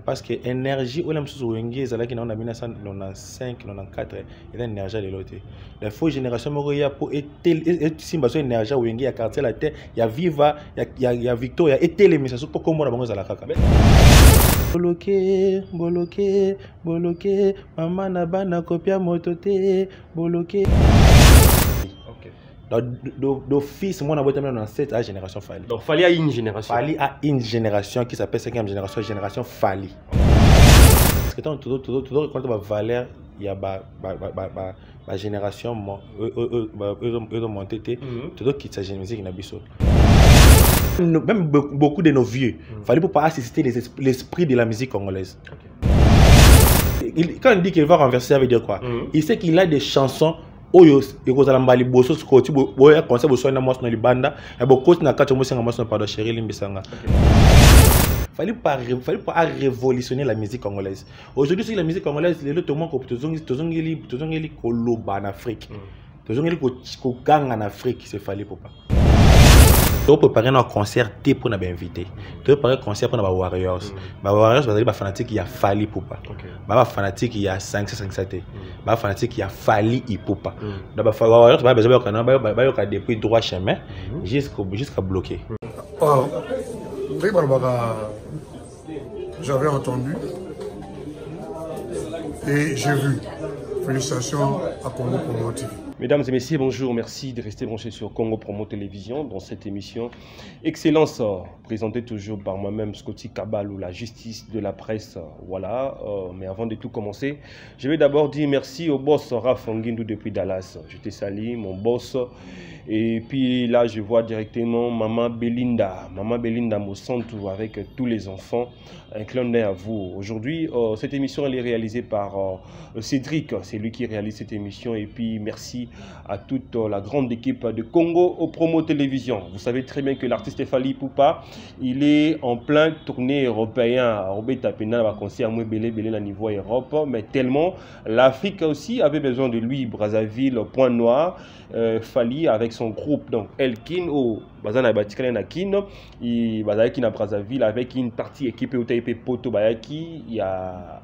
Parce que l'énergie, on a mis sur Wengi, c'est là qu'il y a en 1995, 94, il y a une énergie de l'autre. La fausse génération, il y a pour éteindre une énergie où Wengi, il y a quartier la terre, il y a Viva, il y a Victor, il y a éteindre les messages pour comment on a la caca. Boloké, boloké, boloké, maman n'a pas na copia mototé, boloké. D'office, moi, on a dans cette génération Fali. Donc, Fali a une génération. Fali a une génération qui s'appelle 5e génération, génération Fali. Parce que tout quand on va Valère, il y a ma génération, eux ont monté, tout qui sa génération qui n'a pas. Même beaucoup de nos vieux, Fali pour pas assister l'esprit de la musique congolaise. Quand il dit qu'il va renverser, ça veut dire quoi? Il sait qu'il a des chansons. Oyo ekozala mbali boso skoti boya conseil boso na mos na libanda e bokoti na kati mosenga mos na pardon chérie limbisanga. Fallait pas révolutionner la musique congolaise. Aujourd'hui si la musique congolaise le tout monde tozongeli koloba en Afrique. Tozongeli ko ganga en Afrique, c'est fallait pour pas. Tu peux préparer un concert pour nous inviter. Tu peux préparer un concert pour nos Warriors. Les Warriors, c'est des fanatiques qui a fallu pour pas. Les fanatiques qui a 5-5-7. Les fanatiques qui a fallu pour pas. Les Warriors, c'est des gens qui ont depuis droit chemin jusqu'à bloquer. J'avais entendu et j'ai vu. Félicitations à Congo Promo TV. Mesdames et messieurs, bonjour. Merci de rester branchés sur Congo Promo Télévision dans cette émission Excellence, présentée toujours par moi-même, Scotty Kabalou, la justice de la presse. Voilà. Mais avant de tout commencer, je vais d'abord dire merci au boss Raph Nguindou depuis Dallas. Je te salue, mon boss. Et puis là, je vois directement Maman Belinda Mosantou avec tous les enfants. Un clin d'œil à vous. Aujourd'hui, cette émission elle est réalisée par Cédric. C'est lui qui réalise cette émission. Et puis merci à toute la grande équipe de Congo au Promo Télévision. Vous savez très bien que l'artiste Fali Poupa, il est en plein tournée européen. Robert Tapena va concert moins belé à niveau Europe, mais tellement l'Afrique aussi avait besoin de lui. Brazzaville, Point Noir, Fali avec son groupe donc Elkin au Bazana Batikana Nakin, et Bazaki na Brazzaville avec une partie équipée au Taipei Poto Bayaki. Il y a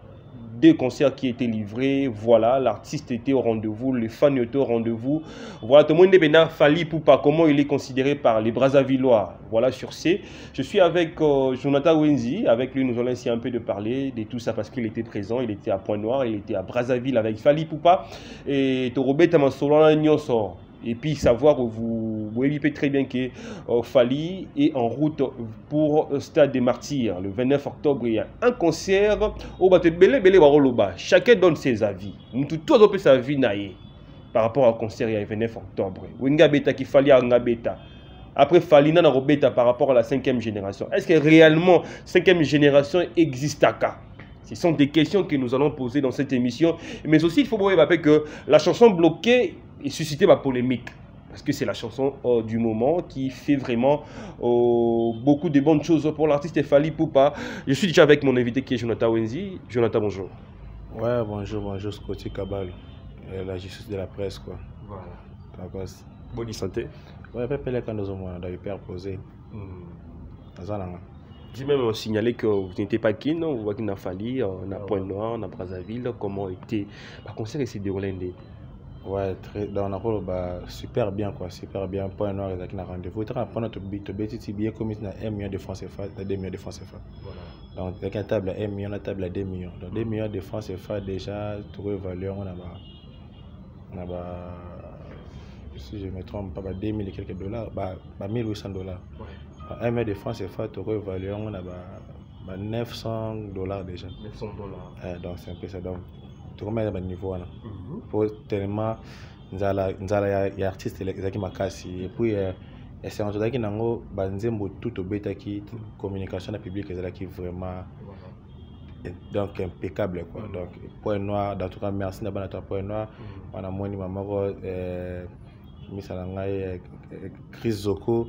2 concerts qui étaient livrés. Voilà, l'artiste était au rendez-vous, les fans étaient au rendez-vous. Voilà, tout le monde est Fali Poupa, comment il est considéré par les Brazzavillois. Voilà, sur ce, je suis avec Jonathan Wenzi. Avec lui, nous allons essayer un peu de parler de tout ça parce qu'il était présent. Il était à Point Noir, il était à Brazzaville avec Fali Poupa. Et Torobet Amasolana Nyosor. Et puis savoir, vous voyez très bien que Fali est en route pour le Stade des Martyrs. Le 29 octobre, il y a un concert au Belé Waroloba. Chacun donne ses avis. Tout le monde sa vie par rapport au concert il y a le 29 octobre. Wenga Beta qui Fali a Beta. Après Fali na Robeta par rapport à la 5e génération. Est-ce que réellement 5e génération existe à cas? Ce sont des questions que nous allons poser dans cette émission. Mais aussi, il faut voir que la chanson bloquée est suscitée par polémique. Parce que c'est la chanson du moment qui fait vraiment beaucoup de bonnes choses pour l'artiste Fali Poupa. Je suis déjà avec mon invité qui est Jonathan Wenzi. Jonathan, bonjour. Ouais, bonjour, Scotty Kabal, la justice de la presse, quoi. Voilà. Bonne santé. Ouais, peut-être quand nous avons hyper posé. J'ai même signalé que vous n'étiez pas qui, non? Vous voyez qu'il a Fali, on a Point Noir, on a Brazzaville. Comment était le concert s'est déroulé? Ouais, dans la rôle, super bien, quoi. Super bien. Point Noir, il y a un rendez-vous. Il y a un billet comme il y a 1 million de francs CFA, 2 millions de francs CFA. Donc, il y a une table à 1 million, une table à 2 millions. Donc, 2 millions de francs CFA, déjà, tout évalué, on a si je ne me trompe pas, 2 000 et quelques dollars, 1800 dollars. 1 million de francs CFA, tout évalué, on a 900 dollars déjà. 900 dollars. Donc, c'est un peu ça. Donc, tout le monde est à niveau. Pour tellement, il y a artistes qui makasi et puis c'est un truc qui nango banzembo tout au bêta qui communication publique qui vraiment donc impeccable quoi. Donc Point Noir, dans tout cas merci d'abord à Point Noir. On a moni mamako misalangai Chris Zoko,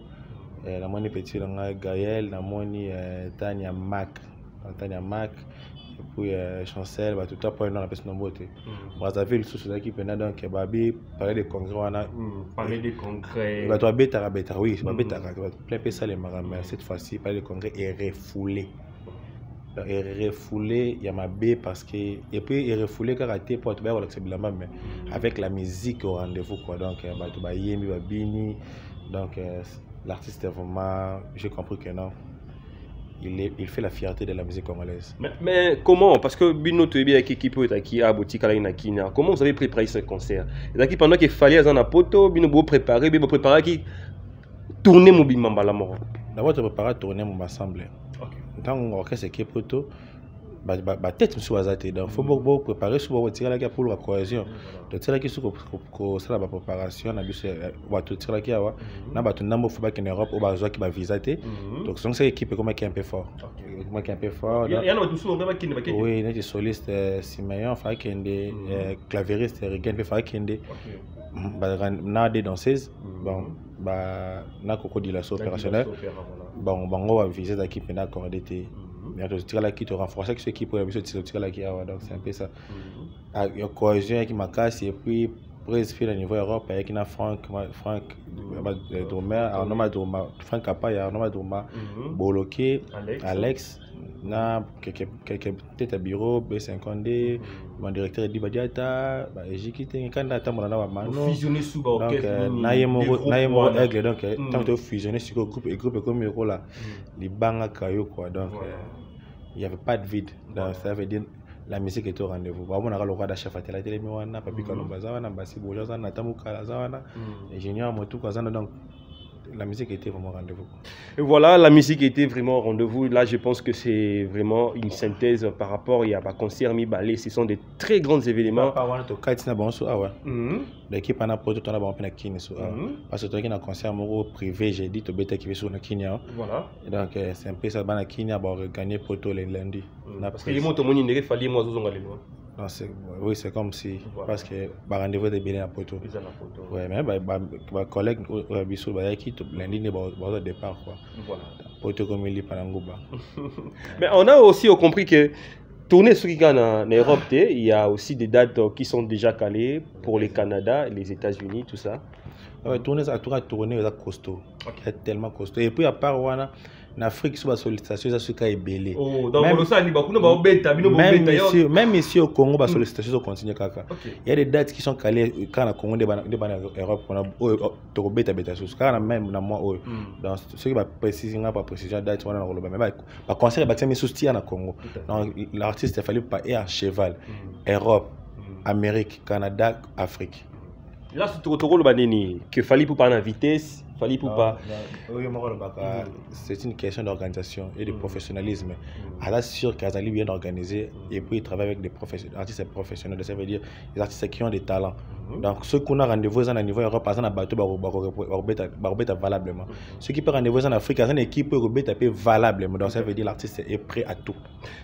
la moni petit langai Gaël, la moni Tania Mac. Et puis Chancel, tout à Point Noir, la personne beauté. Brazzaville, sous ce qui venait donc, Babi, parler des congrès. Parler des congrès. Toi, bêta, oui, bêta, plein de ça les marins, mais cette fois-ci, parler des congrès est refoulé. il refoulé il y a ma B parce que et puis il refoulé karaté pour être mais avec la musique au rendez-vous quoi donc donc l'artiste est vraiment j'ai compris que non il fait la fierté de la musique congolaise. Mais comment? Parce que Bino Toyebi avec l'équipe qui a abouti à Kina. Comment vous avez préparé ce concert? C'est-à-dire pendant qu'il fallait un poto, Bino vous préparer qui tourner mon bimamba la mort. D'abord tu prépares tourner mon assemblée. Dans l'orchestre qui est poto tête sur azate donc faut beaucoup préparer sur tirer la pour la cohésion de tirer qui sur ko ça la préparation na biso wa to tirer qui awa na ba to nambo faut pas qu'en Europe ou bazo qui va visiter donc c'est équipe comme qui est un peu fort comme qui est un peu fort il y en a tous on va qui ne va oui les solistes Simeon fa kende clavieriste Regan fa kende na des danseuses bon na crocodile opérationnel bon bango va visiter l'équipe na accordé tu la qui te renforcer ce qui pourrait tu la qui donc c'est un peu ça il y a cohésion qui m'a cassé et puis président au niveau Europe avec na Franck Domer Franck Kapaya Doma Boloké Alex na quelques têtes à bureau B52 mon directeur dit Badiata Ejikite kanda tamona na mano fusionner sous orchestre donc na yemo aigle donc tant que fusionner sur groupe comme le là les banga kayo quoi donc il n'y avait pas de vide donc ça veut dire la musique est au rendez-vous on a le roi d'achef à la télé mais on a pas pu kalomba zawana basi boja na tamuka zawana ingénieur motu kazana donc la musique était vraiment au rendez-vous. Et voilà, la musique était vraiment au rendez-vous. Là, je pense que c'est vraiment une synthèse par rapport à un concert mi-balé. Ce sont des très grands événements. L'équipe a pas tout en parce que tu as un concert privé, j'ai dit que tu qui sur Kenya. Voilà. Donc c'est un peu ça dans Kenya pour gagner poto le lundi. Parce que les mots tout le monde il fallait moi non, oui, c'est comme si parce que rendez-vous de bien à poto. Ouais, mais ma collègue biso qui lundi ne va départ quoi. Voilà. Poto comme il pendant Ngouba. Mais on a aussi compris que tourner sur en Europe, il y a aussi des dates qui sont déjà calées pour le Canada, les États-Unis, tout ça. Ouais, tourner ça tourner c'est costaud. C'est tellement costaud et puis à part wana en Afrique, sur la sollicitation, ça se belé. Oh, donc même ici au Congo, la sollicitation continue. Il y a des dates qui sont calées quand le Congo est Europe, on a bêta même dans moi. Donc, ce qui va préciser, pas préciser, date, on a le concert est mis sous en Congo. Donc, l'artiste a fallu pas et un cheval. Europe, Amérique, Canada, Afrique. Là, c'est tout le banini que fallait pour parler en vitesse. Fallait pour pas. C'est une question d'organisation et de professionnalisme. Alors sûr qu'Azali bien organisé et puis il travaille avec des artistes professionnels. Ça veut dire des artistes qui ont des talents. Donc ceux qu'on a rendez-vous à niveau Europe, à bateau, valablement. Ceux qui peuvent rendez-vous en Afrique, à une équipe peut valablement. Donc ça veut dire l'artiste est prêt à tout.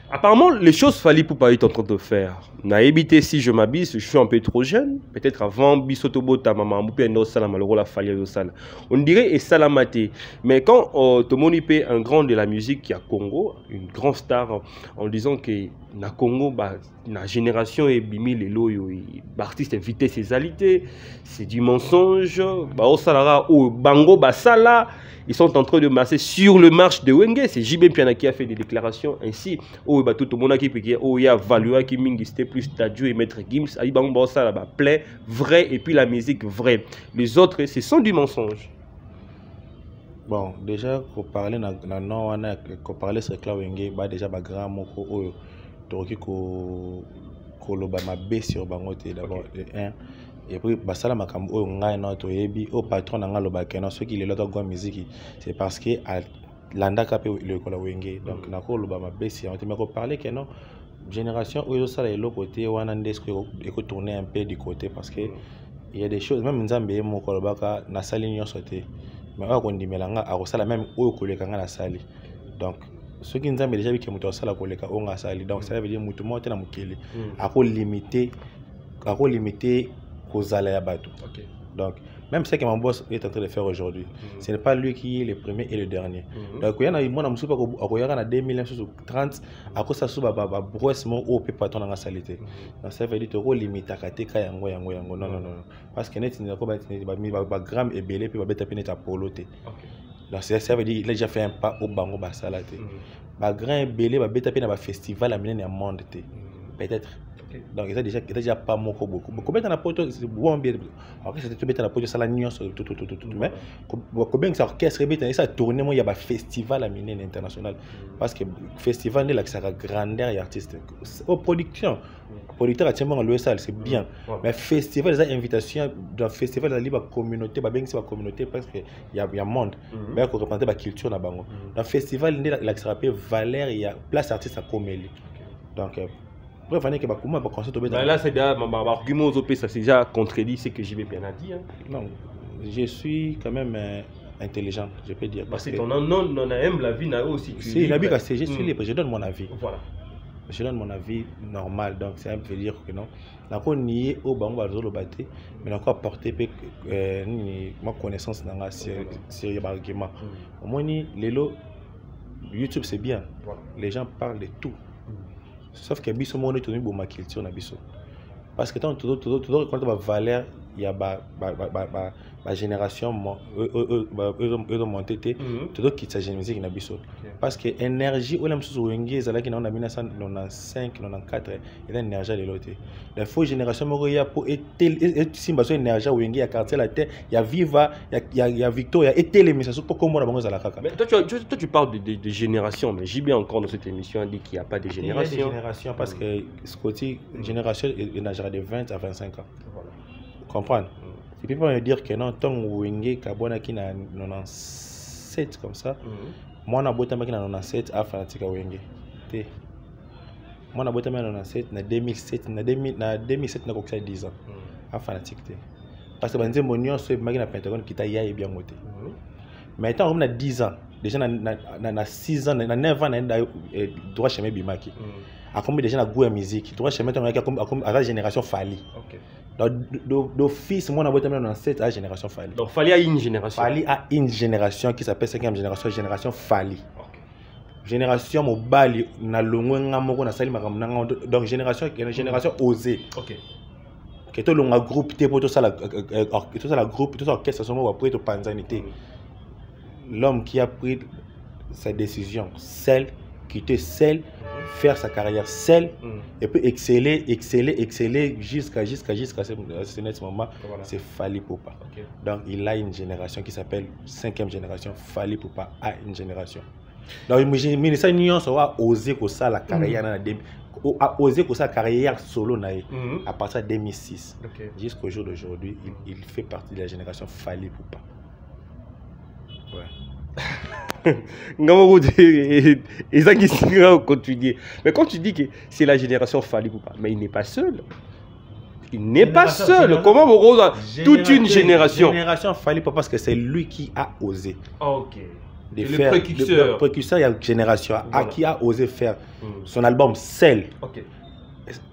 Apparemment, les choses fallait pour pas être en train de faire. Na évité si je m'habille, je suis un peu trop jeune. Peut-être avant Bisotobota, maman, on dirait et salamaté. Mais quand tout le monde est un grand de la musique qui a Congo, une grande star, en disant que na Congo, la génération est bimi les loyo, l'artiste éviter ses alités, c'est du mensonge. Au Salara, au Bango, Basala, ils sont en train de masser sur le marche de Wenge. C'est JB Piana qui a fait des déclarations ainsi. Tout le monde qui peut dire, il y a Valua qui mingisté plus Tadjou et Maître Gims, Aïe Bango Basala, plaît, vrai, et puis la musique vraie. Les autres, ce sont du mensonge. Bon, déjà, pour parler pour parler sur Wenge, déjà, grand moko, Toroki ko loba mabe sur bangote d'abord et puis basala makambo ngai na to yebi au patron nga loba kena ceux qui les loto go musique c'est parce que landa kapé le kola wenge donc na ko loba mabe si on te me parler que non génération où ça les l'autre côté wana ndesko et tourner un peu du côté parce que il y a des choses même nzambe mo ko loba ka na sali nyo sauter mais on dit melanga a sala même au koleka nga na sali donc ceux qui nous ont déjà vu que mutu asala koleka onga sali donc ça veut dire mutu mote na mukeli ako limiter kozala ya bato. Donc même ce que mon boss est en train de faire aujourd'hui, ce n'est pas lui qui est le premier et le dernier. Donc il y a moi na musupa ko yaka na 2030 ako sa suba ba brosse mo au pe patron na salité. Donc ça veut dire to limiter kate ka yango non parce que net ni ko ba gramme et belé puis ba beta pineta polote. Donc ça veut dire il a déjà fait un pas au bango basalate. ba grand belé ba beta pe na ba festival amené na monde te peut-être donc il y a déjà pas beaucoup combien na poto c'est bon bien alors que c'était tout beta na poto ça la nuance tout mais combien ça orchestre beta ça tourner moi il y a ba festival amené international parce que festival n'est là que ça a grandeur et artiste aux production producteur à tiens le salle c'est bien mais festival les invitations dans festival la libre communauté ba bien c'est ba communauté parce que il y a monde mais qu'on représenter ba culture na bango dans festival n'est là que ça rappelle valeur il y a place artiste à Komeli donc bref, là, c'est déjà argument aux OP, ça c'est déjà contredit ce que JB bien a dit. Hein. Non, je suis quand même intelligent, je peux dire. Parce que ton non aime la vie n'a aussi. Si, la vie, je suis libre, je donne mon avis. Voilà. Je donne mon avis normal, donc ça veut dire que non. Là, on y est au banc, on va battre, mais encore apporter ma connaissance dans la série d'arguments. Au moins, YouTube c'est bien, les gens parlent de tout. Sauf que biso mo tenu bo ma culture na biso parce que tant tout quand ba valeur il y a ba génération eux monté tout qui sa musique na biso parce que énergie ou même sous wenge ezala ki na 1995 94 il y a énergie de l'autre la faux génération mo ya pour et simba so énergie wenge ya quartier la terre il y a Viva il y a Victoria et télé mais ça pour comment la bango za la kaka. Mais toi tu parles de génération mais j'ai bien encore dans cette émission dit qu'il y a pas de génération. Il y a des générations parce que ce côté génération il n'a de 20 à 25 ans. Voilà. Comprendre. Tu peux pas me dire que non, tant Wenge Kabona qui n'a 97 comme ça, moi na bota qui n'a 97 à fanatique Wenge. Moi na bota na 97 na 2007 na 2007 na koksa 10 ans. À fanatique té. Parce que banze monio so maki na Pentagone qui ta ya bien moté. Mais tant on a 10 ans, déjà na 6 ans, na 9 ans na droit chemin bimaki. A combien de gens na goût à musique, droit chemin ton à la génération Fali. OK. D'office, moi, on a dans cette génération Fali. Donc, Fali a une génération. Fali a une génération qui s'appelle 5e génération, génération Fali. Okay. Génération Mobali, na longo ngamoko na sali makamnanga donc génération osée. OK. Que tout le groupe té pour tout ça la groupe tout ça orchestre son va prêter au panzanité. L'homme qui a pris sa décision, celle qui te celle faire sa carrière seul et puis exceller jusqu'à ce moment, voilà. C'est Fally Ipupa. Okay. Donc il a une génération qui s'appelle 5e génération. Fally Ipupa a une génération. Donc il ça nuance a osé que ça la carrière a osé que sa carrière solo à partir de 2006 jusqu'au jour d'aujourd'hui, il fait partie de la génération Fally Ipupa. Ouais. Mais quand tu dis que c'est la génération Fally Ipupa, mais il n'est pas seul. Il n'est pas seul. Comment vous rose toute une génération. Génération Fally Ipupa parce que c'est lui qui a osé. Ok. De faire le précurseur, il y a une génération qui a osé faire son album Cell. Ok.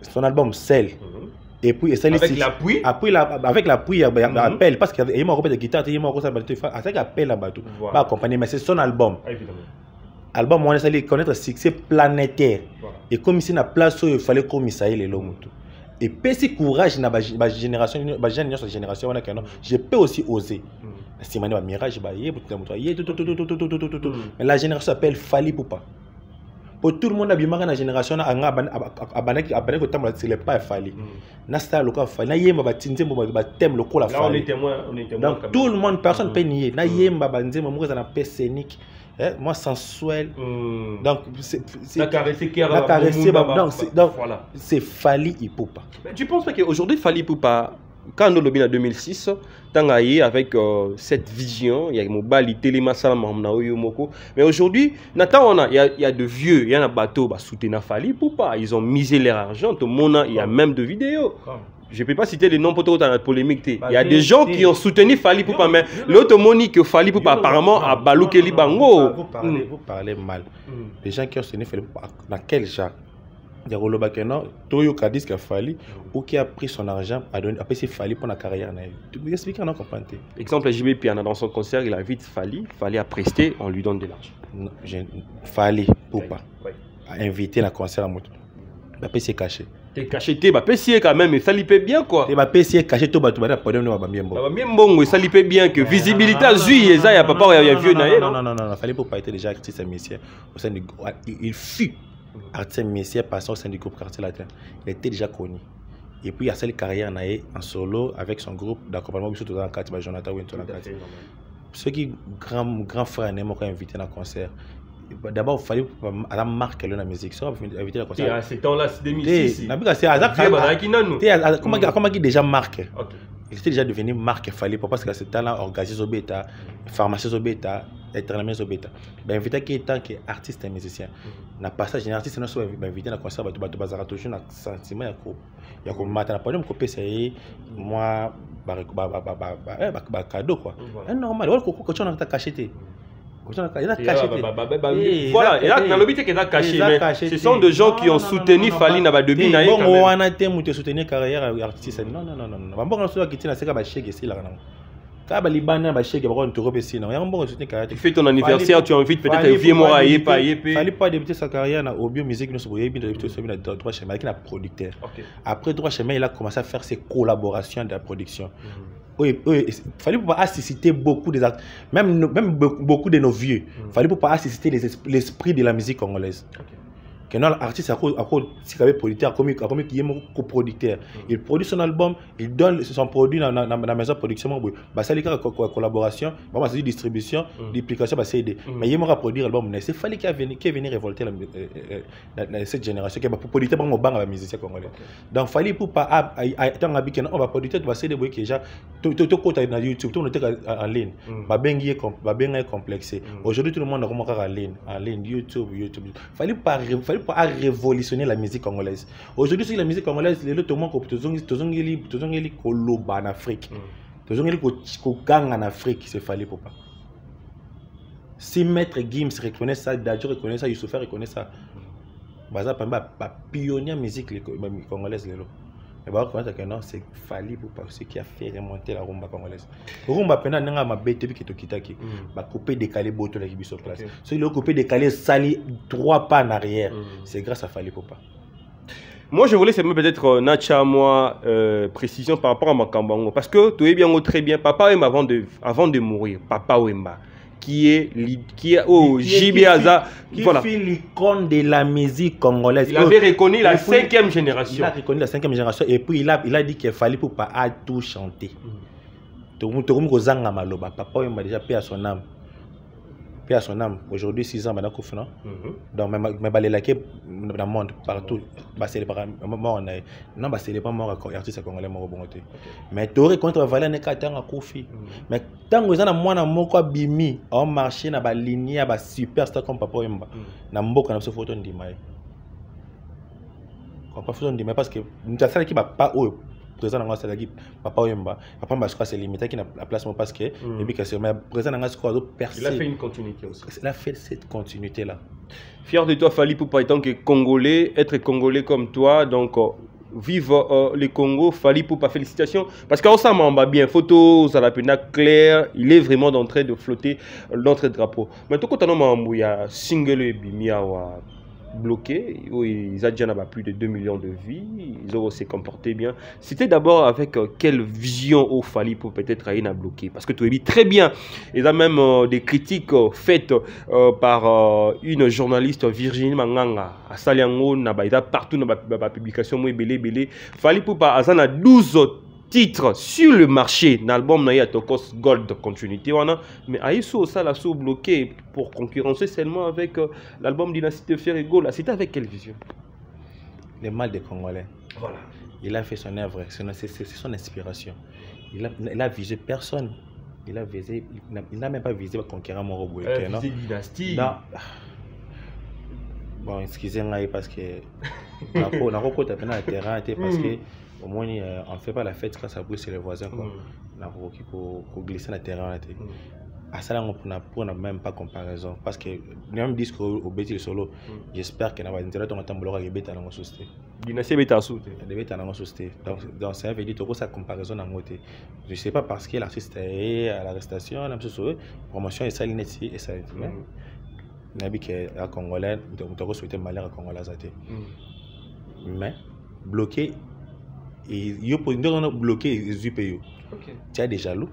Son album Cell. Et puis avec l'appui avec l'appui il y a appel parce qu'il y a un groupe de guitare il y a un groupe de appel là-bas tout pas accompagner mais c'est son album album on a connaître succès planétaire et comme ici na place où il fallait comme ça les longs et petit courage na génération génération on a je peux aussi oser si man mirage ba mais la génération s'appelle Fally Ipupa. Pour tout le monde a bien marqué la génération a abanaki c'est le pas Fally. Na star local Fally. Na yemba ba tinzembo ba thème local la Fally. On est témoin. Donc tout le monde personne peut nier. Na yemba ba nzembo mo na paix scénique. Moi sensuel. Donc c'est la caresser cœur. La caresser donc voilà. C'est Fally Ipupa. Tu penses pas qu'aujourd'hui Fally Ipupa quand on l'a en 2006, avec cette vision, il y a Mobali, Télémassa, Moko. Mais aujourd'hui, il y a de vieux, il y a un bateau qui soutient Fally Ipupa. Ils ont misé leur argent. Tout le monde, il y a même de vidéos. Je ne peux pas citer les noms pour dans la polémique. Il y a des gens qui ont soutenu Fally Ipupa, mais l'autre moni que Fally Ipupa apparemment a balouké les bango. Vous parlez mal. Les gens qui ont soutenu Fally Ipupa, dans quel genre? Il y a Rolo Bakena, Toyo Kadis qui a Fally ou qui a pris son argent à donner. Après, c'est Fally pour la carrière. Tu peux expliquer, non, comprendre? Exemple, JB Piana dans son concert, il invite Fally. Fally a presté, on lui donne de l'argent. Fally Ipupa a invité le concert à moto. Après, c'est caché. T'es cacheté, bah PC quand même, et ça lipait bien quoi. Et bah PC caché tout, bah tu vas pas bien bon. Bah bien bon, ça lipait bien que visibilité à Zui, et ça, y a papa, y a vieux naïe. Non, fallait pas être déjà artiste musicien au sein du. Il fut artiste musicien passant au sein du groupe Quartier Latin. Il était déjà connu. Et puis il y a cette carrière en solo avec son groupe d'accompagnement, surtout dans le quartier, Jonathan Winton. Ceux qui grand frère Nemo quand invité dans le concert. D'abord, il fallait à la marque la musique. Ça, inviter la concert. À ce temps-là, c'est 2006. Comment il déjà marque? Il était déjà devenu marque, il fallait parce que à ce temps-là, organisé au bêta, pharmacie au bêta, éternellement au bêta. Ben invité qui est tant qu'artiste et musicien. Na passage un artiste non soit invité dans concert, tu vas toujours un sentiment il y a comme matin pas même copier c'est moi cadeau quoi. C'est normal, quand tu as cacheté. Voilà, et là, dans le but, c'est caché. Ce sont des gens qui ont soutenu Fally na badebi na bon, on a été mouté soutenir carrière artiste. Non. Bon, on soit quitté na seka ba chèque ici là non. Quand ba libana ba chèque ba on te repesi non. On soutenir carrière. Tu fais ton anniversaire, tu invites peut-être vieux moi y pas. Fallait pas débuter sa carrière na Obio Musique nous soyez bien débuter sur la droit chemin avec un producteur. Après droit chemin, il a commencé à faire ses collaborations de la production. Oui, il fallait pas assister beaucoup des acteurs, même beaucoup de nos vieux. Il fallait pas assister l'esprit de la musique congolaise. Que non, l'artiste a si producteur, comme il est coproducteur. Il produit son album, il donne son produit dans la maison de production. Bah ça, il y a collaboration, bah c'est distribution, duplication, bah c'est aider. Mais il y a produire l'album. C'est fallait qu'il vienne révolter cette génération, qui va producteur pour la musique congolaise. Donc fallait pour pas attendre à biquer, on va producteur, tu vas essayer de voir que déjà tout côté dans YouTube, tout le monde en ligne. Bah bien est complexé. Aujourd'hui tout le monde est en ligne, YouTube. Fallait pas révolutionner la musique congolaise. Aujourd'hui, si la musique congolaise, les autres monde que koloba en Afrique. Que gang en Afrique, c'est fallait pour pas. Si Maître Gims reconnaît ça, Dadjo reconnaît ça, Youssoufa reconnaît ça. Baza Pamba, pionnier musique congolaise mais bah comment ça que non, c'est Fally pour pas ce qui a fait remonter la rumba congolaise. Rumba pendant n'anga ma bête depuis que kitaki, bah couper décaler boto la kibiso place. Si le couper décaler sali 3 pas en arrière, c'est grâce à Fally pour pas. Moi, je voulais savoir peut-être, Nacha, moi, précision par rapport à Makambango. Parce que tu es bien très bien. Papa Wemba, avant de mourir, Papa Wemba, qui est au Jibiaza, qui fait l'icône de la musique congolaise. Il avait reconnu la 5e génération. Il a reconnu la 5e génération et puis il a dit qu'il fallait pour pas à tout chanter. Tout le monde maloba. Papa Wemba déjà paix à son âme. Paix à son âme. Aujourd'hui 6 ans maintenant qu'on fait non. Donc mais balélaké dans le monde partout. Bah c'est les mort non bah c'est les pas mort artiste congolais mort bonté. Mais théorie contre Valère ne katanga Kofi. Mais tant que ça na mwana moko bimi on marché na ba ligne ba superstar comme Papa Wemba. Na mboka na photo ndima. Quand pas photo ndima parce que nous ça qui va pas présent dans la équipe Papa Wemba Papa Mbasco c'est limité qui n'a la place parce que et puis que c'est mais présent dans la squad personne. Il a fait une continuité aussi. Il a fait cette continuité là. Fier de toi Fally Ipupa étant que Congolais, être Congolais comme toi donc vive le Congo. Fally Ipupa, félicitations parce qu'ensemble on va bien photos à la pena claire, il est vraiment en train de flotter notre drapeau. Mais tout quand on il y a single et bimia bloqué, ils ont déjà plus de 2 millions de vies, ils ont aussi comporté bien. C'était d'abord avec quelle vision au Fally pour peut-être aller à bloquer parce que tu as dit très bien, il y a même des critiques faites par une journaliste Virginie Manganga à Saliango, partout dans la publication, Fally pour pas 12 titres sur le marché, l'album n'a Tokos Gold continuité, mais Aïsso ça l'a sous bloqué pour concurrencer seulement avec l'album Dynastie de Ferrigo. C'était avec quelle vision? Le mal des Congolais. Voilà. Il a fait son œuvre, c'est son inspiration. Il a visé personne. Il n'a même pas visé conquérir mon robot. Il a visé Dynastie. Bon, excusez-moi parce que on a rencontré un terrain parce que au moins on ne fait pas la fête quand ça brûle chez les voisins quoi. On a glisser dans le terrain. À ça on n'a même pas comparaison parce que même disque au Bétil solo, j'espère que dans l'intérêt on entend bloquer les bêtes à la société. Dynastie bêta sauté. Les bêtes à la société. Donc ça veut dire que sa comparaison dans côté. Je sais pas parce que l'artiste est à l'arrestation, la promotion et ça l'inétit et ça n'a que à Congolais, donc on souhaite malheur à Congolais mais bloqué et yo pour bloqué les UPO. Tu as des jaloux.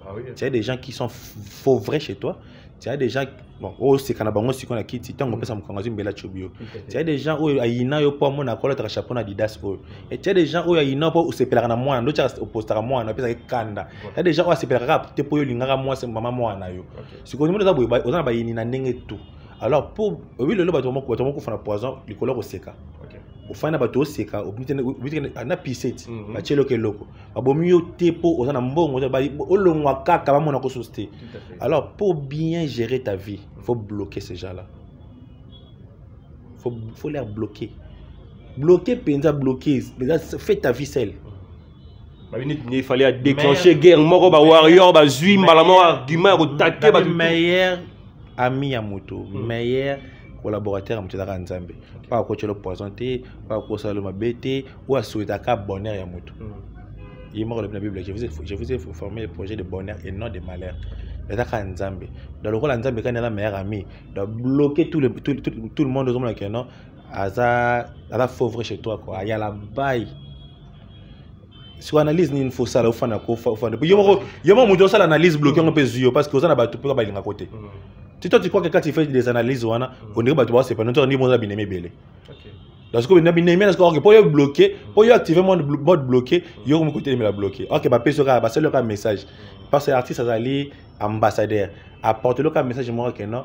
Ah oui. Tu as des gens qui sont faux vrais chez toi. Tu as des gens bon, oh c'est quand on a si qu'on a quitté tant on peut ça me congager bela chobio. Tu as des gens où ayina yo pour mon akola tra chapeau na Adidas oh. Et tu as des gens où ayina pour se pelera na moi, d'autres opposera moi na pesa kanda. Tu as des gens où se pelera te pour yo lingara moi c'est maman moi na yo. Si qu'on me ça boy on ba yini na ndenge tout. Alors pour oui le bateau mo ko fana poison le color au seka. Au fin bateau seka au na pisete ba chelo ke loko. Ba bomio tepo au na mbongo ba olongwa kaka ba mona ko société. Alors pour bien gérer ta vie, il faut bloquer ces gens-là. Faut les bloquer. Bloquer penza bloquer, fais ta vie seule. Il fallait déclencher guerre moko ba warrior ba zui malamo argument ko taquer ba meilleur ami à moto, meilleur collaborateur à moto da Nzambe. Pas ko chelo poisonté, pas ko salo mabete ou à souhaiter ka bonheur ya moto. Il m'a rappelé la Bible, je vous ai formé le projet de bonheur et non de malheur. Dans le rôle Nzambe quand il est la meilleure amie, de bloquer tout le monde au monde qui non, à la fauvre chez toi quoi, il y a la baille. Si on analyse ni une fausse ça là au fond d'accord, il y a mon moto ça l'analyse bloquée on peut zuyo parce que on a battu pour pas aller à côté. Si toi tu crois que quand tu fais des analyses on dirait bah tu vois c'est pas notre niveau on a bien aimé belé. Parce que bien aimé parce que pour bloquer, pour activer mon mode bloqué, il y a un côté de la bloquer. OK bah peut sera c'est le message. Parce que l'artiste ça allait ambassadeur apporte le message moi que non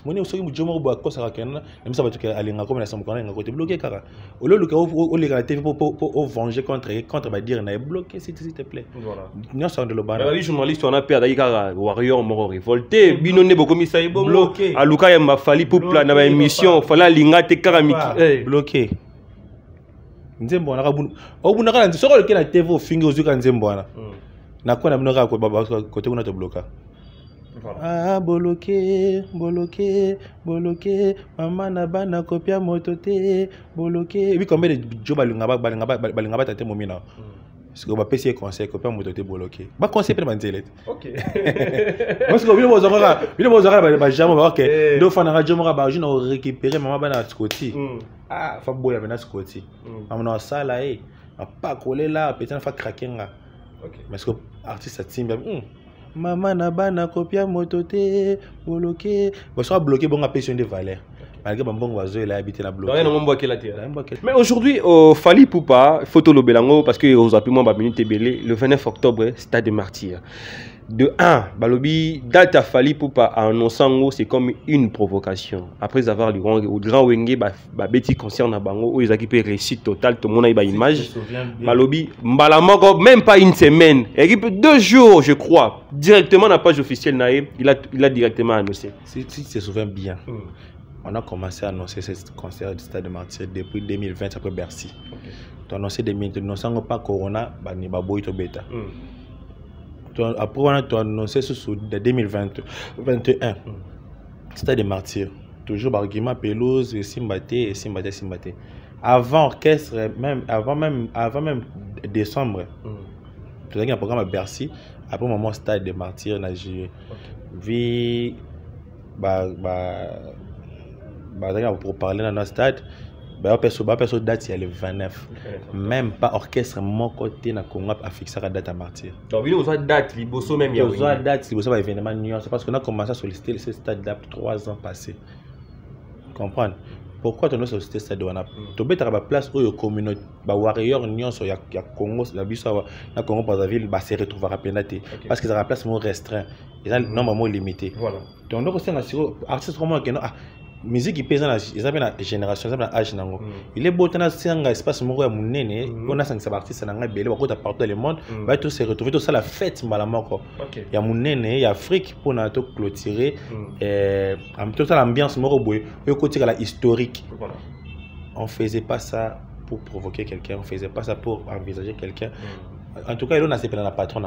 mon aussi je me bois quoi ça que non même ça va tout aller en comme ça me connaît côté bloqué car au lieu que au légalité pour venger contre va dire na bloqué s'il te plaît voilà non ça de le ban les journalistes on a peur d'ailleurs warrior mort révolté bino ne beaucoup ça bon bloqué à Luka m'a fallu pour plan na émission fallait lingate karamiki bloqué nzembo na kabunu obuna kana soko le kena TV fingi ozuka nzembo na na kwa na mnoka ko baba côté kuna to bloquer. Ah bloqué maman na bana copia mototé bloqué oui combien de job balinga tate momina parce que ba PC conseil copia mototé bloqué ba conseil pe manzelet OK parce que bino bozaka ba jamais OK do fana radio mo ba jino récupérer maman bana Scotty ah fa boya bana Scotty maman na sala pas coller là peut-être fa craquer nga OK parce que artiste ça timbe maman na bana copia mototé bloqué ba soit bloqué bon application de valeur malgré bon oiseau il a habité la bloqué rien on bloqué la terre mais aujourd'hui Fally Ipupa photo lo belango parce que aux appuis moi ba minute belé le 29 octobre stade des martyrs de 1 balobi date à Fally Ipupa a annoncé c'est comme une provocation après avoir le grand wenge ba beti concert na bango ils équipe réussite totale tout le monde a ba image balobi mbalamoko même pas une semaine équipe 2 jours je crois directement na page officielle na il a directement annoncé si tu te souviens bien on a commencé à annoncer ce concert du stade de Martyrs depuis 2020 après Bercy tu as annoncé 2020 non pas corona ba ni ba boy to beta. Après, on a annoncé sur 2021. Stade des Martyrs. Toujours argument pelouse, Simbaté. Avant orchestre, avant même décembre. Tu as un programme à Bercy. Après, au moment stade des Martyrs, on a joué. Vu, pour parler dans notre stade. Personne date il y a le 29 même pas orchestre mon côté na Congo a fixé la date à Martyr donc il y a date liboso même il y a date liboso va événement nuance parce qu'on a commencé à solliciter ce stade là 3 ans passés comprendre pourquoi tu as sollicité ce stade wana to beta ba place où communauté ba warrior nuance il y a Congo la biso na Congo Brazzaville ba se retrouvera penate parce que ça la place restreint ils ont normalement limité voilà donc on a artiste comment que non musique qui pèse dans la génération, dans l'âge nango. Il est beau dans un espace moro ya munene, on a 5 artistes dans belé, on a partout dans le monde, va tous se retrouver tout ça la fête malamoko. Il y a munene, il y a Afrique pour na to clôturer en tout ça l'ambiance moro boy, au côté la historique. On faisait pas ça pour provoquer quelqu'un, on faisait pas ça pour envisager quelqu'un. En tout cas, il a pas la patronne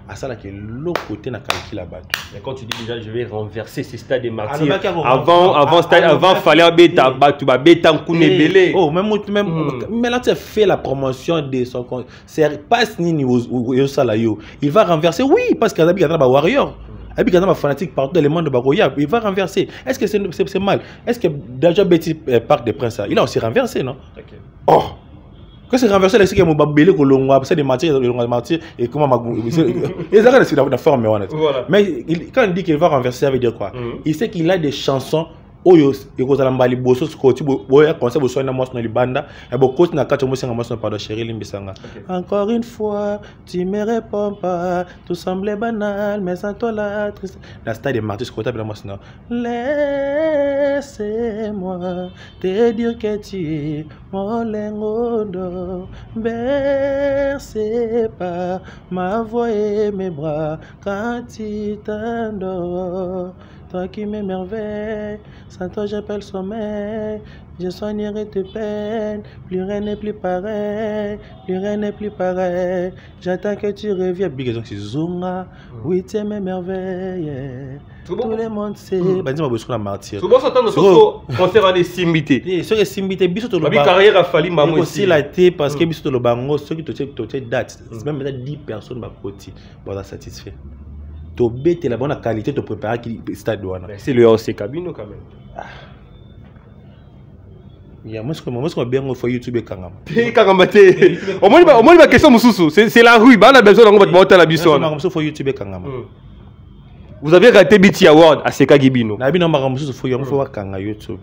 à ça là que l'autre côté n'a calculé la batte. Mais quand tu dis déjà je vais renverser ces stades des martyrs avant fallait bêta battu ba bêta kune belé. Oh même là tu fait la promotion de son c'est pas ni au salayo. Il va renverser oui parce qu'il y a ba warrior. Il y a des fanatiques partout dans le monde de Bagoya, il va renverser. Est-ce que c'est mal? Est-ce que déjà Betty Parc des Princes il a aussi renversé non? Oh Quand c'est renversé, c'est que mon babélé que l'on a, c'est des matières, et comment ma c'est la forme, mais quand il dit qu'il va renverser, ça veut dire quoi? Il sait qu'il a des chansons. Oyo ekozalambali boso skoti boya conseil boso na mos na libanda et bokoti na kati mosenga mos na pardon chérie limbisanga. Encore une fois tu me réponds pas, tout semblait banal mais sans toi la triste la stade de Martis Kota bela mos na laisse-moi te dire que tu mon lengondo bercé par ma voix et mes bras quand tu t'endors. Toi qui m'émerveille, sans toi j'appelle sommeil, je soignerai tes peines, plus rien n'est plus pareil, plus rien n'est plus pareil. J'attends que tu reviennes. Big exemple, c'est Zunga, 8e émerveille. Tout le monde sait. Bah dis-moi, je suis un martyr. C'est bon, ça t'entend sur concert à des simbités. Sur les simbités, biso to le bango. Ma carrière a fallu maman aussi la thé parce que biso to le bango, ceux qui te date, c'est même 10 personnes ma côté, pour être satisfait. Tu bête la bonne qualité, tu prépares qui stade douane. C'est le OC cabine quand même. Moi je bien sur YouTube kangam. Kangam té. Au moins ma question mususu, c'est la rue, bah on a besoin d'en monter la bison. Kangam sur YouTube kangam. Vous avez raté BT Award à Seka Gibino. Na bino makam mususu faut voir kanga YouTube.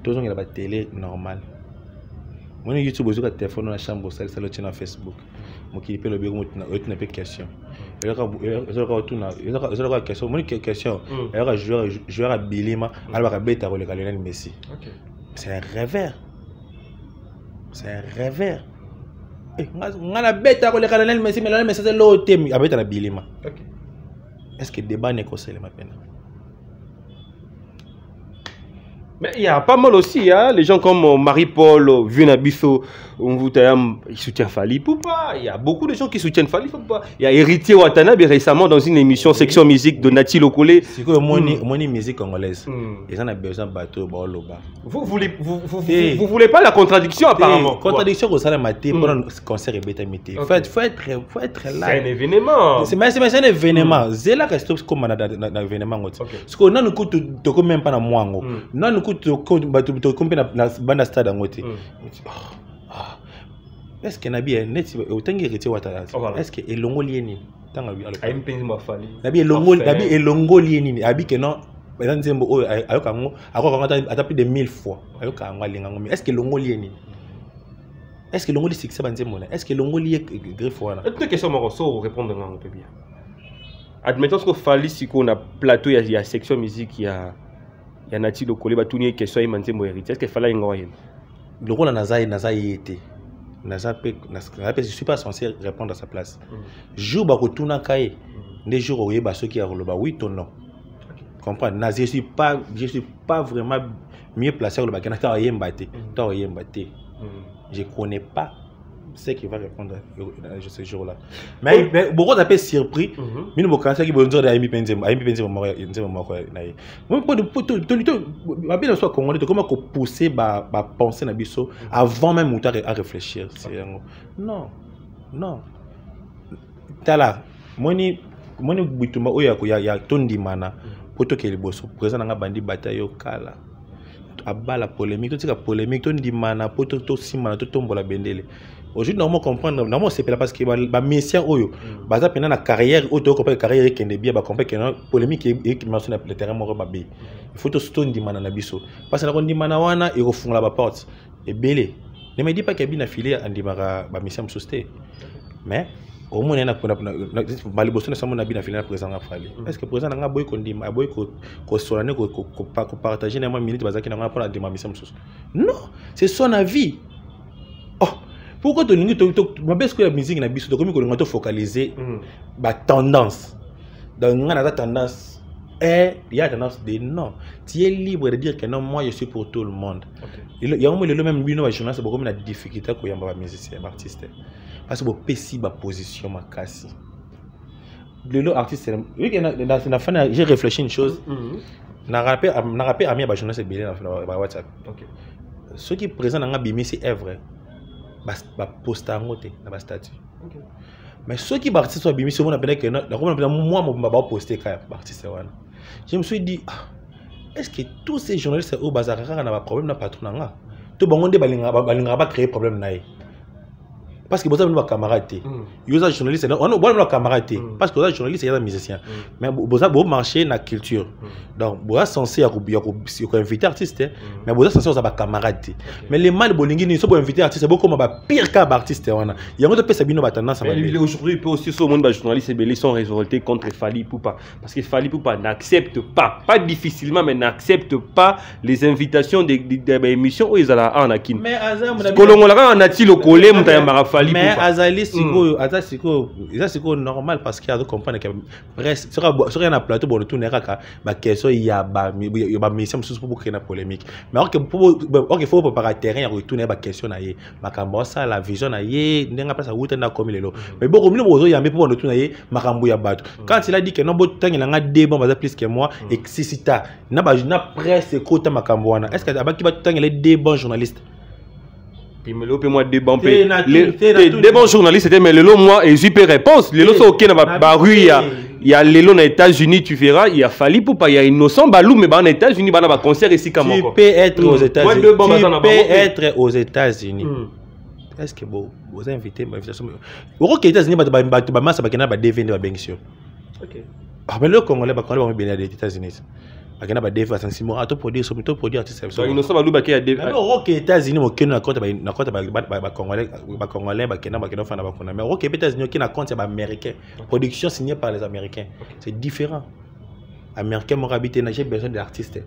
Tous on il a la télé normal. Moi YouTube ozuka téléphone na chambre ça le tient na Facebook. Moi qui peut le bureau na pe question. Il y a question. Moi question. Il y a joueur à Bilima, alors beta le Lionel Messi. C'est un rêveur. C'est un rêveur. On a beta le Lionel Messi, mais Lionel Messi c'est l'autre thème avec la Bilima. Est-ce que le débat n'est qu'au seul maintenant? Mais il y a pas mal aussi, hein? Les gens comme Marie-Paul, Vunabiso, ils soutiennent Fali Poupa. Il y a beaucoup de gens qui soutiennent Fali Poupa. Il y a Héritier Watanabe récemment dans une émission Section Musique de Nati Lokole. C'est quoi mon musique congolaise? Ils en ont besoin de bateau, baloba. Vous voulez pas la contradiction apparemment? Contradiction au salaire maté pendant le concert et bêta mité. Faut être là. C'est un événement. C'est un événement. C'est là que c'est comme un événement. Parce qu'on a nous coûte de même pas dans moi. Non nous coûte de combien la bande stade en côté. Est-ce que Nabi est net autant héritier Ouattara? Est-ce que elongo lieni tanga bi alors aime penzi mafali Nabi elongo lieni abi que non bazan zembo o ayoka ngo akoko ata plus de 1000 fois ayoka ngo alinga ngo est-ce que elongo lieni est-ce que elongo li succès banzembo est-ce que elongo li greffe wana toute question mo so répondre nga peu bien admettons que Fali si qu'on a plateau il y a section musique il y a Nati Lokole ba tourner question et manzembo héritier est-ce que Fali ngoyen le rôle Nazaï était je ne suis pas censé répondre à sa place. Jour où tu n'as qu'à des jours où il y a ceux qui ont le oui ton non. Comprends? Je ne suis pas vraiment mieux placé au Bakana. Je ne connais pas ce qui va répondre à ce jour-là. Mais beaucoup d'appels surpris. Mais nous avons qui vont dire Aimi Penzem comment pousser ma pensée avant même à réfléchir. Non. Tala, moi bituma oya ya tondi mana poto ke liboso présent nga bandi bataille au kala. Abala polémique, tout ça polémique, tondi mana poto to simana to tombola bendele. Aujourd'hui, normalement comprendre, normalement c'est parce que les messieurs oyo, baza pendant la carrière, auto comprendre carrière qui est bien, ba comprendre que polémique qui mentionne le terrain moro babé. Il faut to stone di mana na biso. Parce que na kondi mana wana et refonga la porte. Et belé. Ne me dis pas qu'il y a bien affilié à ndimara ba mission susté. Mais au moins na maliboso na samo na bien affilié na présent na Fali. Est-ce que présent na boy kondi ma boy ko solane ko partager na moi minute bazaki na pour la mission susté. Non, c'est son avis. Oh, pourquoi tu n'as pas la musique na biso comme qu'on a focaliser la tendance. Donc on a la tendance et il y a la tendance de non. Tu es libre de dire que non, moi je suis pour tout le monde. Il y a un moment le même lui no journaliste beaucoup de difficulté ko yamba musicien artiste. Parce que pessi ba position ma kasi. Le artiste na fin j'ai réfléchi une chose. Na rappel ami ba journaliste belé na WhatsApp. Ceux qui présentent dans bimi c'est vrai. Ba poster ngote na ba statut. Mais ceux qui participent sur bimi c'est on appelle que moi ba poster ka artiste wana. Je me suis dit est-ce que tous ces journalistes au bazar na ba problème na patron nga to bango nde balinga ba créer problème na ye. parce que vous avez un camarade. Vous êtes journaliste, on a un camarade. Parce que vous êtes journaliste et un musicien. Mais vous avez marché dans la culture. Donc, vous êtes censé inviter artiste, mais vous êtes censé avoir un camarade. Mais les mal bolingis, ils sont pour inviter artiste, c'est beaucoup comme pire cas d'artiste. Il y a un peu de tendance à aujourd'hui, il peut aussi se monde journaliste ils sont révoltés contre Fally Ipupa. Parce que Fally Ipupa n'accepte pas difficilement, mais n'accepte pas les invitations des émissions où ils ont la anakin. Mais Kolongola, on a-t-il au collé, mais Azali, c'est normal parce qu'il y a de comprendre que presque sur un plateau pour le tourner il y a une mission pour créer une polémique. Mais il faut préparer le terrain, il y a retourner la question la vision comme il est. Mais bon, il y a pour le tourner quand il a dit que non, il a débat plus que moi et que si tu as presque côté Makambouana, est-ce que tu as les débats journalistes? Puis moi des bons journalistes mais le lot moi et j'ai pas réponse le lot OK dans la rue il y a les lots aux États-Unis tu verras il y a Fally Ipupa il y a Innocent Balou mais dans les États-Unis dans un concert ici comme tu peux être aux États-Unis tu peux être aux États-Unis est-ce que vous invitez ma invitation aux États-Unis ba massa ba kena ba devende ba bengio OK ah mais le Congolais ba bien des États-Unis agana ba dev à Simon ato produire so produire artiste so Innocent Balou ba ke mais OK États-Unis mo kena compte ba Congolais ba kena fana ba kona mais OK États-Unis qui na compte ba américain production signée par les Américains c'est différent américain mo habité j'ai besoin de l'artiste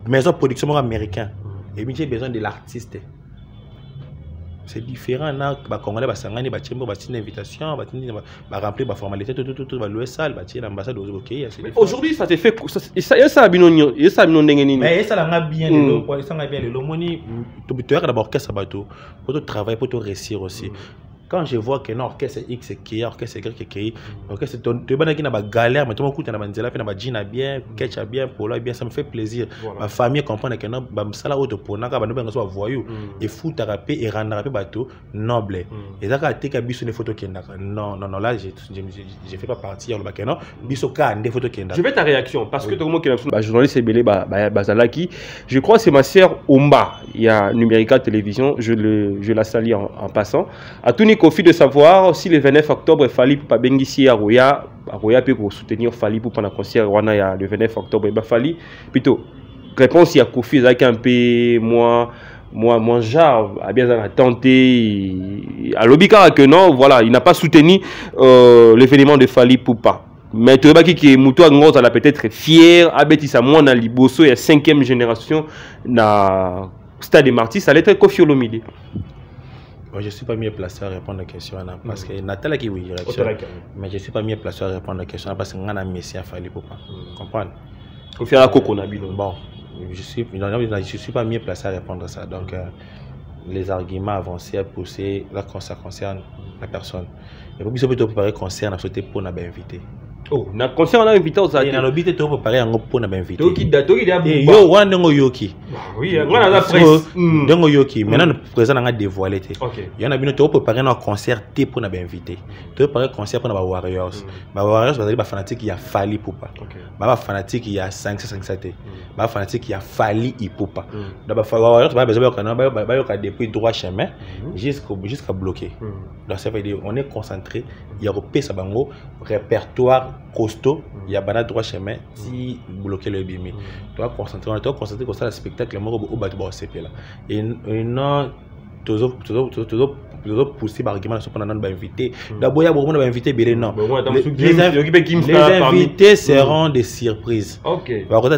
maison production américain et j'ai besoin de l'artiste. C'est différent là ba Congolais ba sangani ba chembo ba tine invitation ba remplir ba formalité tout ba louer salle ba tine l'ambassade aux OK aujourd'hui ça te fait ça binonyo ça binondenge nini mais ça la bien le quoi ça bien le moni tu as d'abord orchestre bateau pour tout travail pour tout réussir aussi. Quand je vois que non orchestre X qui orchestre Y qui orchestre tu es qui na ba galère mais tout le monde na banzela pe na ba jean bien catch bien polo bien ça me fait plaisir ma famille comprendre que non ba msala auto pona ka ba no benga so voyou et foot rapper et rendre rapper bateau noble et ça ka teka biso des photos qui non là je fais pas partie le bakeno biso ka des photos qui je vais ta réaction parce que tout le monde qui est journaliste belé bazalaki je crois c'est ma sœur Omba il y a Numérica Télévision je la salue en passant à tout Kofi de savoir si le 29 octobre Fally Ipupa bengisi à Roya pour soutenir Fally Ipupa pendant le concert le 29 octobre et Fally plutôt réponse il y a Kofi avec un peu moins genre a bien tenté à l'obika que non voilà il n'a pas soutenu l'événement de Fally Ipupa mais tu vois qui Moutou Angos elle a peut-être fier abeti sa moi dans Liboso il y a 5e génération dans Stade des Martyrs ça allait être Kofi Olomide. Je ne suis pas mieux placé à répondre à la question parce que Nathalie qui oui mais je ne suis pas mieux placé à répondre à la question parce que on a Messi à Fally Ipupa comprendre faut faire la coco bon je suis pas mieux placé à répondre à ça donc les arguments avancés à pousser là quand ça concerne la personne et pour que ça peut préparer concert à sauter pour n'a pas invité. Oh, na concert on a invité aux amis. Na lobité to préparer en pour na ba invité. Toki da yo wana ngo yoki. Oui, on a la presse. Ngo yoki. Maintenant le président a dévoilé té. Il y en a bien to préparer un concert té pour na ba invité. To préparer concert pour na ba Warriors. Ba Warriors ba fanatique il y a Fally Ipupa. Ba fanatique il y a 557 té. Ba fanatique il y a Fally Ipupa. Da ba Warriors ba besoin ba yo ka depuis droit chemin jusqu'à bloquer. Donc ça veut dire on est concentré, il y a repé sa bango répertoire costaud, il y a banal droit chemin si bloquer le bimi. Tu dois concentrer comme ça le spectacle mort au bateau au CP là. Et non toujours pousser par argument sur pendant invité. D'abord il y a beaucoup d'invités bien non. Les invités seront des surprises. OK. Par contre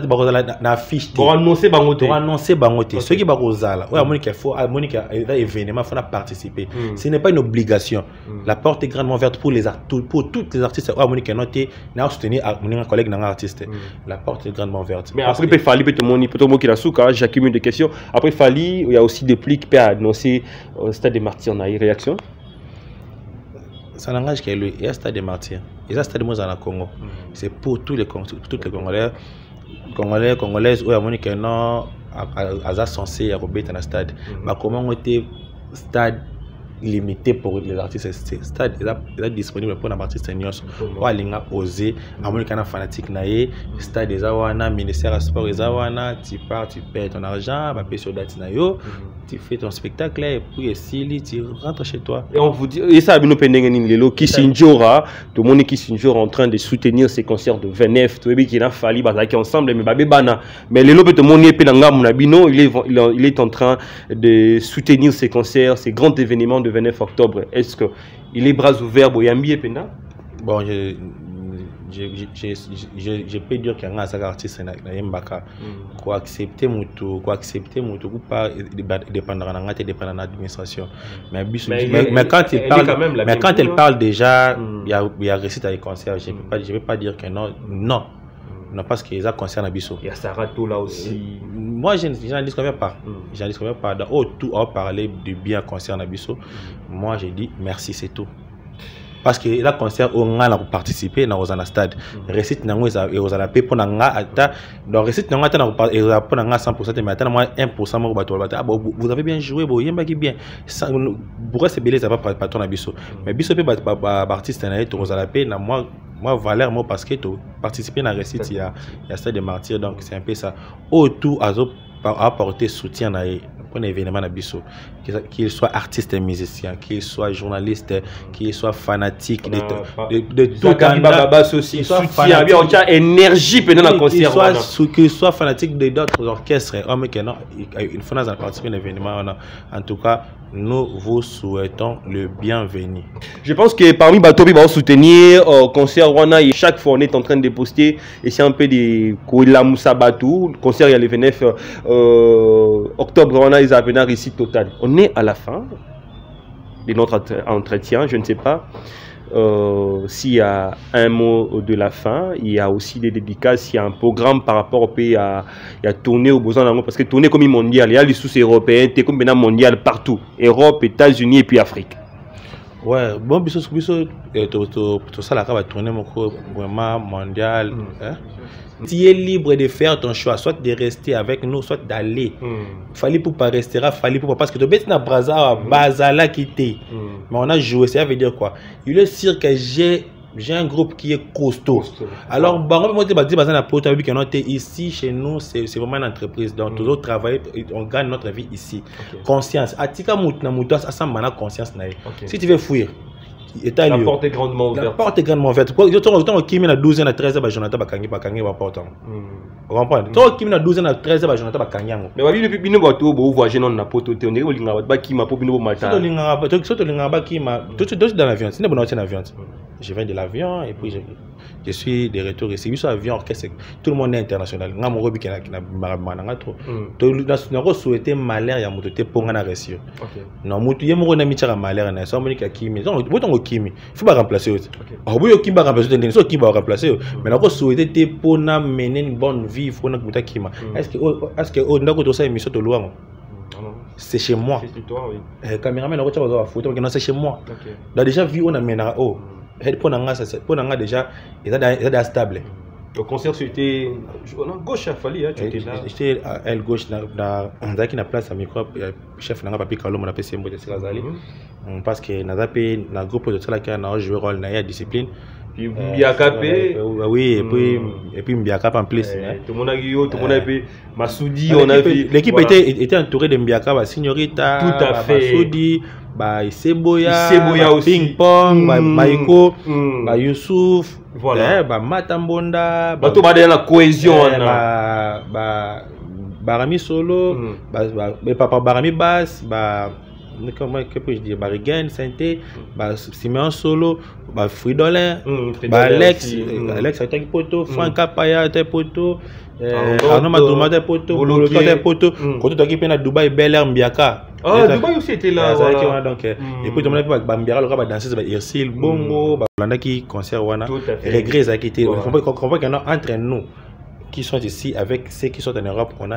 na fiche pour annoncer bangoté. Pour annoncer bangoté. Ceux qui va rozala. Ouais Monica faut Monica événement faut participer. Ce n'est pas une obligation. La porte est grandement ouverte pour toutes les artistes. Ouais Monica noté na soutenir mon collègue na artiste. La porte est grandement ouverte. Mais après peut Fally peut tout monde qui la souka, j'accumule des questions. Après Fally, il y a aussi des plis qui peut annoncer Stade des Martyrs na réaction. Ça n'engage que lui, il y a Stade des Martyrs. Il y a Stade des Martyrs au Congo. C'est pour tous les Congolais, Congolaises, où il y a Monique non, à censé à Robert dans le stade. Comment on était stade limité pour les artistes, stade est disponible pour les artistes seniors. On a osé, à Monique un fanatique naïe, stade des Awana, ministère à sport des Awana, tu pars, tu payes ton argent, tu payes sur date naïo. tu fais ton spectacle et puis si tu rentres chez toi. Et on vous dit, et ça, nous pendant Kissinjora, tout le monde Kissinjora en train de soutenir ces concerts de 29, tout le monde qui a fallu, qui ensemble, mais le tout le monde il est en train de soutenir ces concerts, ces grands événements de 29 octobre. Est-ce que il est bras ouverts pour Yambi et Pena? Bon, je peux dire qu'il y a un artiste qui Mbaka quoi accepter mutu pas dépendre de l'administration mais quand elle parle déjà il y a récit à les concerts. Je peux pas dire que non parce qu'il y a concert à Bisso. Il y a Sarato là aussi. Moi je n'en disconviens pas. J'en disconviens pas. Tout à parler de bien concert à Bisso. Moi j'ai dit merci, c'est tout. Parce que là concert on a participer dans un stade récite nango et aux ala pour nanga ata donc récite nanga ata et pour nanga 100% mais ata moi 1% mo bato vous avez bien joué bo yemba qui bien pourquoi c'est belé ça va pas ton abisso mais bisso peut artiste na et aux ala na moi valeur moi parce que tu participer dans récite il y a stade de martyrs donc c'est un peu ça autour apporter soutien à un événement à Bisso, qu'il soit artiste et musicien, qu'il soit journaliste, qu'il soit fanatique de tout soutien, énergie pendant la concert, qu'il soit fanatique d'autres orchestres, il faut participer à un événement. En tout cas, nous vous souhaitons le bienvenu. Je pense que parmi Batobi va soutenir concert Rwanda et chaque fois on est en train de poster et c'est un peu de Koila Moussa Batou, le concert il y a le 29 octobre Rwanda ils appellent un récit total. On est à la fin de notre entretien, je ne sais pas s'il y a un mot de la fin, il y a aussi des dédicaces, il y a un programme par rapport au pays, il y a tourné au besoin parce que tourner comme mondial, il y a les sous européens, c'est comme maintenant mondial partout, Europe, États-Unis et puis Afrique. Ouais, bon, tout ça là va tourner vraiment mondial. Tu es libre de faire ton choix, soit de rester avec nous, soit d'aller. Fallait pour pas rester, fallait pour pas parce que tu es dans Brazza, Bazala quitté. Mais on a joué, ça veut dire quoi? Il est sûr que j'ai un groupe qui est costaud. Alors, moi, je ici, chez nous, c'est vraiment une entreprise. Donc, toujours travailler, on gagne notre vie ici. Conscience. Atika Moutna, ça m'a conscience. Si tu veux fuir, la porte est grandement ouverte. La porte est grandement ouverte. Quand on a à 12 ans, à 13 ans, Jonathan Bakangi, va porter. Vous comprenez? Quand on a 12 ans, à 13 ans, Jonathan Bakangi. Mais depuis que vous voyagez dans la porte, on est dans l'avion. C'est bon dans l'avion. Je viens de l'avion et puis je suis de retour ici. Je suis avion orchestre. Tout le monde est international. Nga mon robi qui na marabana trop. To na souhaiter malheur ya mutote ponga na réussir. Non mutu ye mo na michara malheur na so moni ka kimi. Donc botongo kimi. Faut pas remplacer autre. Ah oui kimi ba remplacer ten so kimi ba remplacer. Mais na ko souhaiter te pona mener une bonne vie faut na muta kima. Est-ce que ndako to sa émission to loin? C'est chez moi. C'est toi oui. Caméraman na ko tsa ba photo c'est chez moi. Donc déjà vie on a mena pour Nanga déjà il est stable. Le concert c'était gauche à Fali, tu étais là. J'étais à aile gauche dans qui na place à micro chef Nanga Papi Kalom on appelle Sembo de Serazali parce que na zappé na groupe de ça qui a joué rôle na discipline. Puis Mbiakapé. Oui et puis Mbiakapé en plus. Tout le monde a Guillaume, tout le monde a vu Massoudi, on a vu. L'équipe était entourée de Mbiakapé, Signorita, tout à fait. Massoudi. Iseboya aussi. Ping Pong, Maiko, Youssouf, voilà. Matambonda, tout la cohésion. Barami Solo, Papa Barami Bass, comment peux-je dire, Barigen, Sainté, Simeon Solo, Fridolin, Alex, Alex Poto, Franck Kapaya, Poto, Arnaud Madouma, Poto, Poto, quand tu t'occupes de Dubaï, Bel Air, Mbiaka. Ah, Dubaï aussi était là. Donc, et puis, tu m'as dit, Bambiara, le gars, danser, Irsil, Bongo, Blanda qui concert, Wana, Regrets, ça qui était. On comprend qu'il y en a entre nous qui sont ici avec ceux qui sont en Europe, on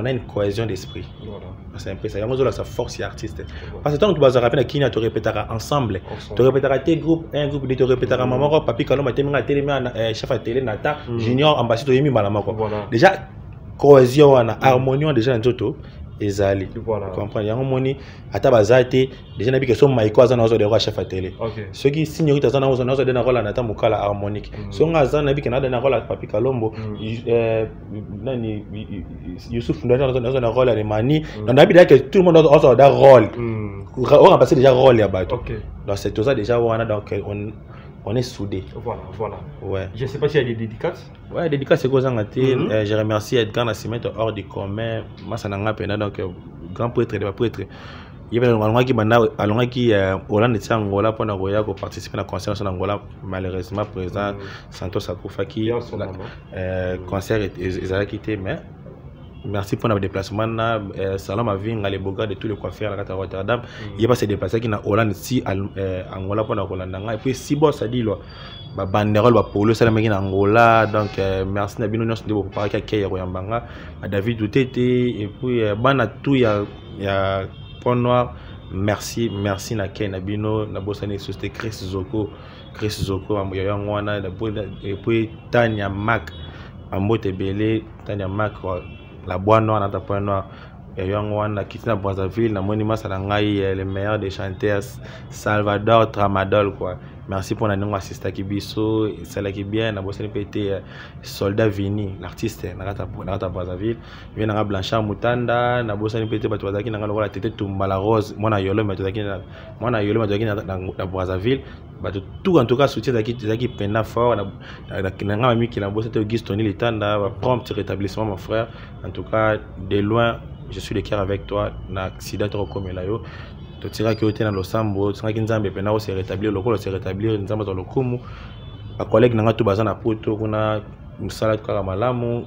a une cohésion d'esprit. Voilà. C'est un peu ça. Il y a sa force artiste. Parce que tant que tu vas rappeler qui tu répéteras ensemble. Tu répéteras tes groupes, un groupe, tu répéteras maman, papi, quand on a télé, chef à télé, Nata, junior, ambassadeur, Yemi Malama. Déjà, cohésion, harmonie, déjà, un autre. ezali voilà comprendre yango moni ata bazate déjà na bike so maiko azana ozo de roi chef à télé ce qui signorita azana ozo de na rola na ta mukala harmonique so nga azana bike na de na rola Papi Kalombo nani Youssouf Ndana ozo na rola de Mani na bide que tout le monde ozo da rôle on remplacer déjà rôle ya bato donc c'est tout ça déjà wana donc on est soudés. Voilà. Ouais. Je ne sais pas s'il y a des dédicaces. Ouais, dédicaces, c'est quoi ça? Je remercie Edgar Nascimento hors du commun. Moi, ça n'a pas donc grand prêtre, il va prêtre. Il y avait un gens qui Hollande était en Angola pour participer à un concert en Angola, malheureusement président Santos Akufaki. Concert est quitté, mais merci pour notre déplacement. Salam à Ving, les beaux gars de tous les coiffeurs à Rotterdam. Il y a pas se déplacer qui na Hollande si Angola pour la Hollande. Et puis si bon ça dit là, banderole ba polo salam qui na Angola. Donc merci Nabino nous de pour parler avec Royambanga, David Doutete et puis bana tout il y a Pont Noir. Merci na Ken Nabino na bosane société Chris Zoko ya ngwana et puis Tanya Mac Ambote Belé Tanya Mac la boîte noire dans ta point noir et Yangwana qui na Brazzaville na monument salangai le meilleur des chanteurs Salvador Tramadol quoi. Merci pour nous assister qui biso celle qui bien na bossé pété soldat Vini l'artiste na ta Brazzaville vient na Blanchard Mutanda na bossé pété bato bazaki na ngalo la tête Tumbala Rose mwana yolo matozaki na Brazzaville bato tout en tout cas soutien zaki pena fort na ngama miki na bossé Auguste Tony Litanda prompt rétablissement mon frère en tout cas de loin je suis de cœur avec toi na accident comme là yo to tira ki ote na losambo tira ki nzambe pena o se rétablir lokolo se rétablir nzambe to lokumu ba collègue nanga to bazana poto kuna musala kwa malamu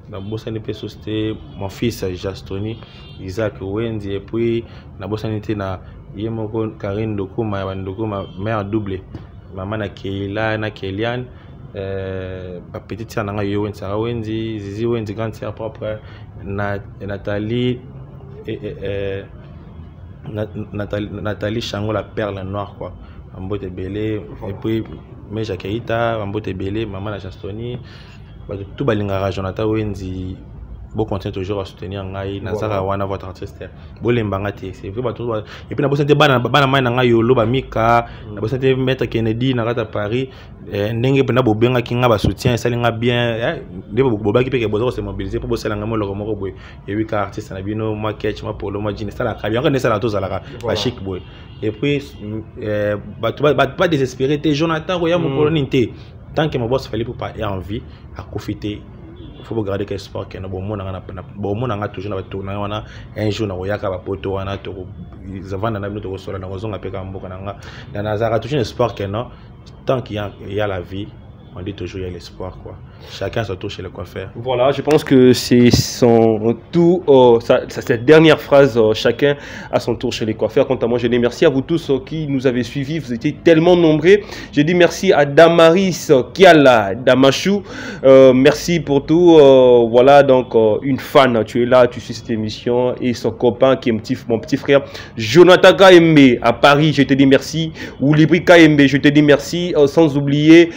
na bosani pe société mon fils Jastoni Isaac Wendy et puis na bosani te na yemoko Karine Dokuma bandokuma mère doublé maman na Keila na Kelian pa petite sœur nanga yo Wendy Zizi Wendy grande sœur propre Nathalie Nathalie Chango la perle noire quoi Ambote Belé et puis Meja Keita Ambote Belé maman la Jastoni tout balinga Jonathan Wendy bon continue toujours à soutenir ngai nazara wana votre artiste bolembanga te c'est vrai bato et puis na bosante bana mai na ngai yolo ba mika na bosante maître Kennedy na kata Paris ndenge pena bobenga kinga ba soutien salinga bien de boba ki peke bozo se mobiliser pour bosala ngamo loko moko boy et oui ka artiste na bino moi catch moi polo moi jini sala ka bien ko ne sala to zalaka ba chic boy et puis bato pas désespéré te Jonathan Roya mon colonité tant que mon boss Philippe pas est en vie à profiter. Il faut regarder quel sport qu'il y a bon monde toujours na tourner wana un jour na oyaka ba poto wana to avant na bino to sola na kozonga pe ka mboka na nga na nazara toujours un sport qu'il non tant qu'il y a la vie on dit toujours il y a l'espoir quoi. Chacun se touche chez le coiffeur. Voilà, je pense que c'est son tout, cette dernière phrase, chacun à son tour chez les coiffeurs. Quant à moi, je dis merci à vous tous qui nous avez suivis. Vous étiez tellement nombreux. Je dis merci à Damaris Kiala Damachou. Merci pour tout. Voilà, donc une fan, tu es là, tu suis cette émission. Et son copain qui est mon petit frère, Jonathan Kaembe à Paris. Je te dis merci. Oulibri Kaembe, je te dis merci. Sans oublier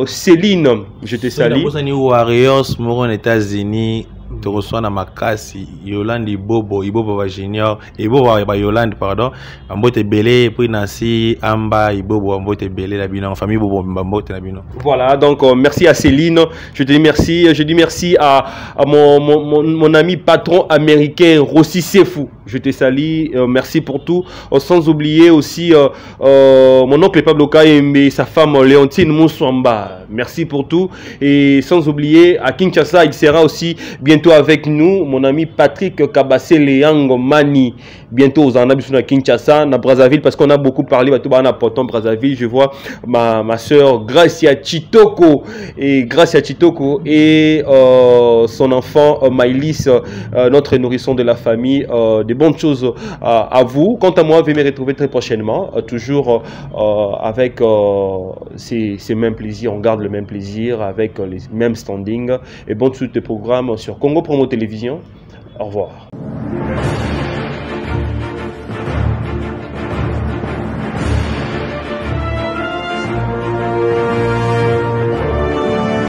Céline, je te salue. Bosani Warriors moko aux États-Unis te reçoit na makasi Yolande Ibobo ba junior Ibobo ba Yolande pardon Ambote Belé puis Nancy Amba Ibobo Ambote Belé la bino famille Bobo Ambote la bino. Voilà donc merci à Céline, je te dis merci, je dis merci à mon ami patron américain Rossi Sefou, je te salue, merci pour tout, sans oublier aussi mon oncle Pablo Kaembe et sa femme Léontine Moussamba, merci pour tout, et sans oublier à Kinshasa il sera aussi bientôt avec nous mon ami Patrick Kabassé Leango Mani, bientôt aux Anabis à Kinshasa, à Brazzaville, parce qu'on a beaucoup parlé à Porton Brazzaville. Je vois ma soeur Gracia Chitoko et son enfant Maïlis, notre nourrisson de la famille. Des bonnes choses à vous. Quant à moi, je vais me retrouver très prochainement, toujours avec ces mêmes plaisirs. On garde le même plaisir avec les mêmes standings et bonne suite de programmes sur Congo Promo Télévision. Au revoir.